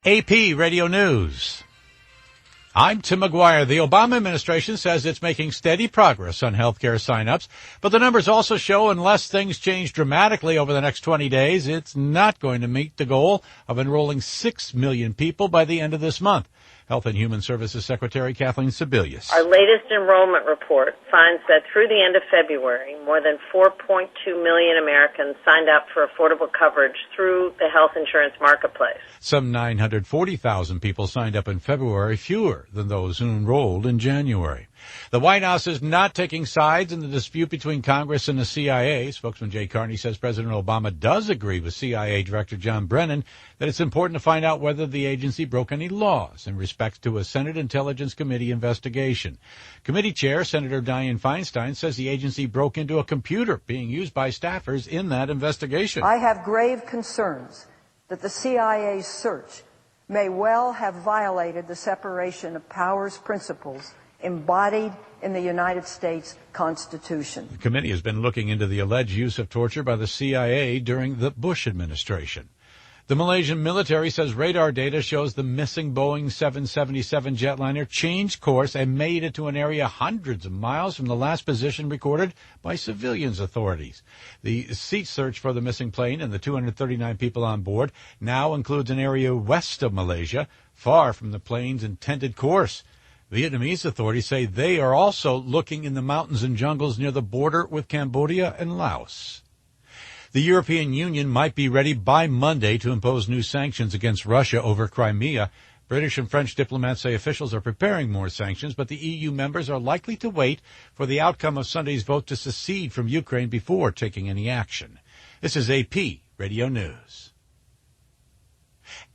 AP Radio News. I'm Tim McGuire. The Obama administration says it's making steady progress on healthcare sign-ups, but the numbers also show unless things change dramatically over the next 20 days, it's not going to meet the goal of enrolling 6 million people by the end of this month. Health and Human Services Secretary Kathleen Sebelius. Our latest enrollment report finds that through the end of February, more than 4.2 million Americans signed up for affordable coverage through the health insurance marketplace. Some 940,000 people signed up in February, fewer than those who enrolled in January. The White House is not taking sides in the dispute between Congress and the CIA. Spokesman Jay Carney says President Obama does agree with CIA Director John Brennan that it's important to find out whether the agency broke any laws in respect to a Senate Intelligence Committee investigation. Committee Chair Senator Dianne Feinstein says the agency broke into a computer being used by staffers in that investigation. I have grave concerns that the CIA's search may well have violated the separation of powers principles embodied in the United States Constitution. The committee has been looking into the alleged use of torture by the CIA during the Bush administration. The Malaysian military says radar data shows the missing Boeing 777 jetliner changed course and made it to an area hundreds of miles from the last position recorded by civilians authorities. The seat search for the missing plane and the 239 people on board now includes an area west of Malaysia, far from the plane's intended course. Vietnamese authorities say they are also looking in the mountains and jungles near the border with Cambodia and Laos. The European Union might be ready by Monday to impose new sanctions against Russia over Crimea. British and French diplomats say officials are preparing more sanctions, but the EU members are likely to wait for the outcome of Sunday's vote to secede from Ukraine before taking any action. This is AP Radio News.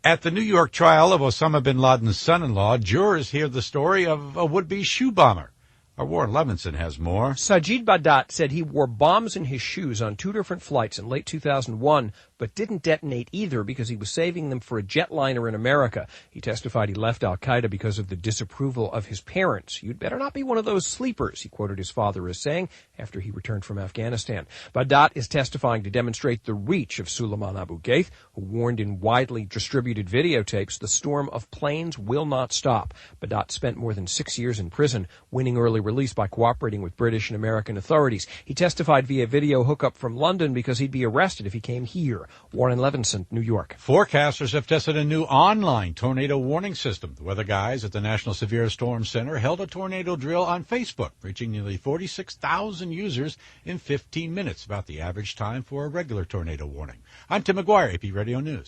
At the New York trial of Osama bin Laden's son-in-law, jurors hear the story of a would-be shoe bomber. Our Warren Levinson has more. Sajid Badat said he wore bombs in his shoes on 2 different flights in late 2001, but didn't detonate either because he was saving them for a jetliner in America. He testified he left al-Qaeda because of the disapproval of his parents. "You'd better not be one of those sleepers," he quoted his father as saying after he returned from Afghanistan. Badat is testifying to demonstrate the reach of Suleiman Abu Ghaith, who warned in widely distributed videotapes the storm of planes will not stop. Badat spent more than 6 years in prison, winning early release by cooperating with British and American authorities. He testified via video hookup from London because he'd be arrested if he came here. Warren Levinson, New York. Forecasters have tested a new online tornado warning system. The weather guys at the National Severe Storm Center held a tornado drill on Facebook, reaching nearly 46,000 users in 15 minutes, about the average time for a regular tornado warning. I'm Tim McGuire, AP Radio News.